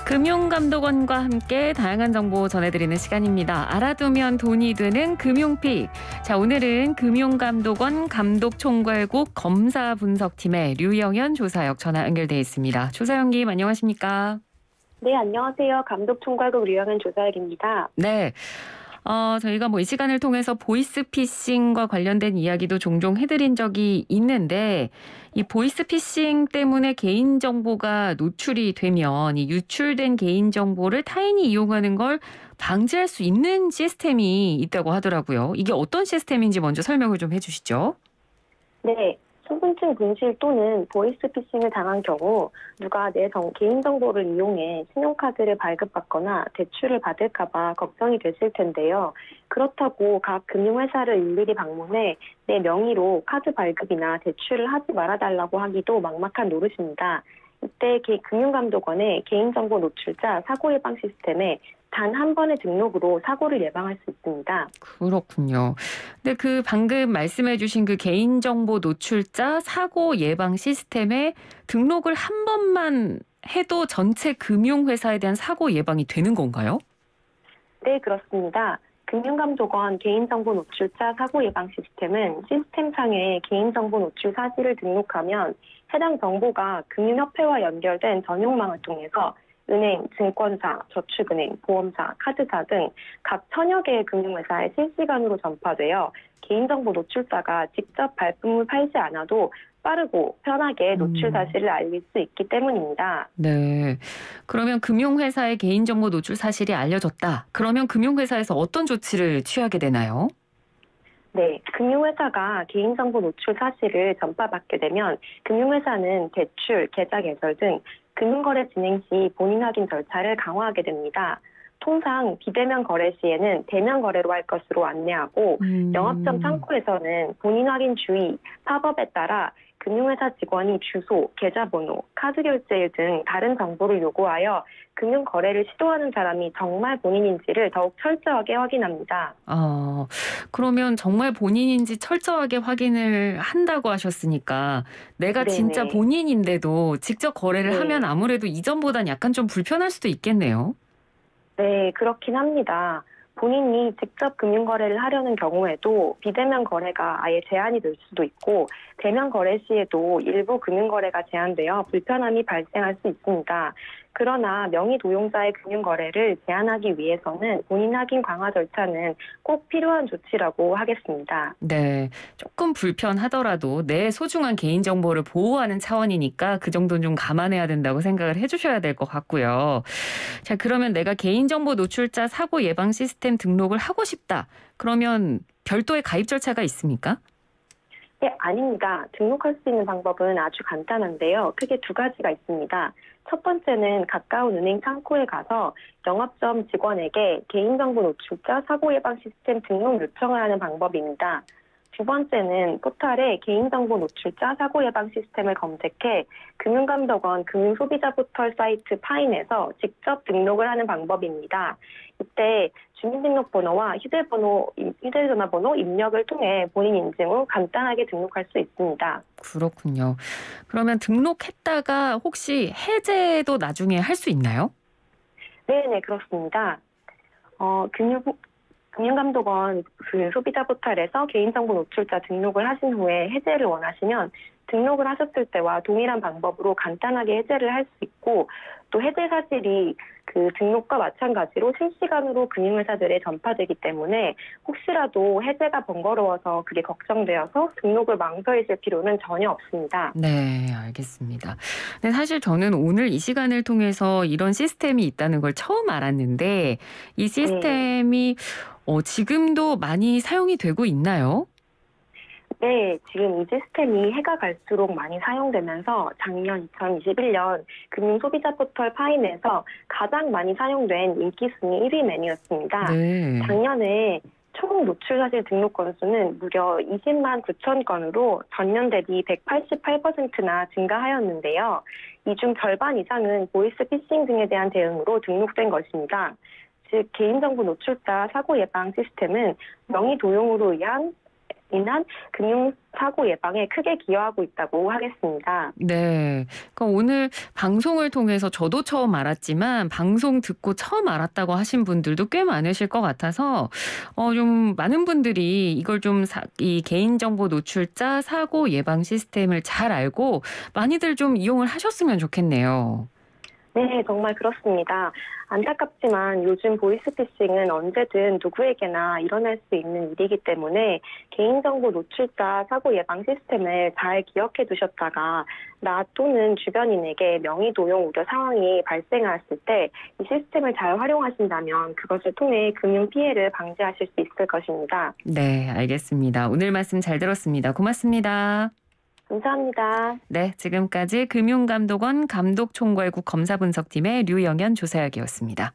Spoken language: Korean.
금융감독원과 함께 다양한 정보 전해드리는 시간입니다. 알아두면 돈이 되는 금융픽. 자, 오늘은 금융감독원 감독총괄국 검사분석팀의 류영현 조사역 전화 연결돼 있습니다. 조사역님 안녕하십니까? 네, 안녕하세요. 감독총괄국 류영현 조사역입니다. 네. 저희가 이 시간을 통해서 보이스피싱과 관련된 이야기도 종종 해드린 적이 있는데 이 보이스피싱 때문에 개인정보가 노출이 되면 이 유출된 개인정보를 타인이 이용하는 걸 방지할 수 있는 시스템이 있다고 하더라고요. 이게 어떤 시스템인지 먼저 설명을 좀 해주시죠. 네, 신분증 분실 또는 보이스피싱을 당한 경우 누가 내 개인정보를 이용해 신용카드를 발급받거나 대출을 받을까 봐 걱정이 되실 텐데요. 그렇다고 각 금융회사를 일일이 방문해 내 명의로 카드 발급이나 대출을 하지 말아달라고 하기도 막막한 노릇입니다. 이때 금융감독원의 개인정보 노출자 사고예방 시스템에 단 한 번의 등록으로 사고를 예방할 수 있습니다. 그렇군요. 근데 방금 말씀해 주신 개인정보 노출자 사고 예방 시스템에 등록을 한 번만 해도 전체 금융회사에 대한 사고 예방이 되는 건가요? 네, 그렇습니다. 금융감독원 개인정보 노출자 사고 예방 시스템은 시스템상에 개인정보 노출 사실을 등록하면 해당 정보가 금융협회와 연결된 전용망을 통해서 은행, 증권사, 저축은행, 보험사, 카드사 등 각 1000여 개의 금융회사에 실시간으로 전파되어 개인정보 노출자가 직접 발품을 팔지 않아도 빠르고 편하게 노출 사실을 알릴 수 있기 때문입니다. 네. 그러면 금융회사의 개인정보 노출 사실이 알려졌다. 그러면 금융회사에서 어떤 조치를 취하게 되나요? 네, 금융회사가 개인정보 노출 사실을 전파받게 되면 금융회사는 대출, 계좌 개설 등 금융거래 진행 시 본인 확인 절차를 강화하게 됩니다. 통상 비대면 거래 시에는 대면 거래로 할 것으로 안내하고 영업점 창구에서는 본인 확인 주의, 팝업에 따라 금융회사 직원이 주소, 계좌번호, 카드 결제일 등 다른 정보를 요구하여 금융거래를 시도하는 사람이 정말 본인인지를 더욱 철저하게 확인합니다. 그러면 정말 본인인지 철저하게 확인을 한다고 하셨으니까 내가 네네. 진짜 본인인데도 직접 거래를 네. 하면 아무래도 이전보단 약간 좀 불편할 수도 있겠네요. 네, 그렇긴 합니다. 본인이 직접 금융거래를 하려는 경우에도 비대면 거래가 아예 제한이 될 수도 있고 대면 거래 시에도 일부 금융거래가 제한되어 불편함이 발생할 수 있습니다. 그러나 명의 도용자의 금융거래를 제한하기 위해서는 본인 확인 강화 절차는 꼭 필요한 조치라고 하겠습니다. 네. 조금 불편하더라도 내 소중한 개인정보를 보호하는 차원이니까 그 정도는 좀 감안해야 된다고 생각을 해주셔야 될 것 같고요. 자, 그러면 내가 개인정보 노출자 사고 예방 시스템 등록을 하고 싶다. 그러면 별도의 가입 절차가 있습니까? 네, 아닙니다. 등록할 수 있는 방법은 아주 간단한데요. 크게 두 가지가 있습니다. 첫 번째는 가까운 은행 창구에 가서 영업점 직원에게 개인정보 노출자 사고 예방 시스템 등록 요청을 하는 방법입니다. 두 번째는 포털에 개인정보 노출자 사고 예방 시스템을 검색해 금융감독원 금융소비자 포털 사이트 파인에서 직접 등록을 하는 방법입니다. 이때 주민등록번호와 휴대전화번호 입력을 통해 본인 인증 후 간단하게 등록할 수 있습니다. 그렇군요. 그러면 등록했다가 혹시 해제도 나중에 할 수 있나요? 네, 그렇습니다. 금융감독원 소비자 포털에서 개인정보 노출자 등록을 하신 후에 해제를 원하시면 등록을 하셨을 때와 동일한 방법으로 간단하게 해제를 할 수 있고 또 해제 사실이 등록과 마찬가지로 실시간으로 금융회사들에 전파되기 때문에 혹시라도 해제가 번거로워서 그게 걱정되어서 등록을 망설이실 필요는 전혀 없습니다. 네, 알겠습니다. 근데 사실 저는 오늘 이 시간을 통해서 이런 시스템이 있다는 걸 처음 알았는데 이 시스템이 지금도 많이 사용이 되고 있나요? 네, 지금 이 시스템이 해가 갈수록 많이 사용되면서 작년 2021년 금융소비자 포털 파인에서 가장 많이 사용된 인기 순위 1위 메뉴였습니다. 네. 작년에 총 노출 사실 등록 건수는 무려 20만 9천 건으로 전년 대비 188%나 증가하였는데요. 이 중 절반 이상은 보이스피싱 등에 대한 대응으로 등록된 것입니다. 즉 개인정보 노출자 사고 예방 시스템은 명의 도용으로 의한 인한 금융사고 예방에 크게 기여하고 있다고 하겠습니다. 네. 그러니까 오늘 방송을 통해서 저도 처음 알았지만 방송 듣고 처음 알았다고 하신 분들도 꽤 많으실 것 같아서 좀 많은 분들이 이걸 좀 이 개인정보 노출자 사고 예방 시스템을 잘 알고 많이들 좀 이용을 하셨으면 좋겠네요. 네, 정말 그렇습니다. 안타깝지만 요즘 보이스피싱은 언제든 누구에게나 일어날 수 있는 일이기 때문에 개인정보 노출자 사고 예방 시스템을 잘 기억해 두셨다가 나 또는 주변인에게 명의 도용 우려 상황이 발생했을 때 이 시스템을 잘 활용하신다면 그것을 통해 금융 피해를 방지하실 수 있을 것입니다. 네, 알겠습니다. 오늘 말씀 잘 들었습니다. 고맙습니다. 감사합니다. 네, 지금까지 금융감독원 감독총괄국 검사분석팀의 류영현 조사역이었습니다.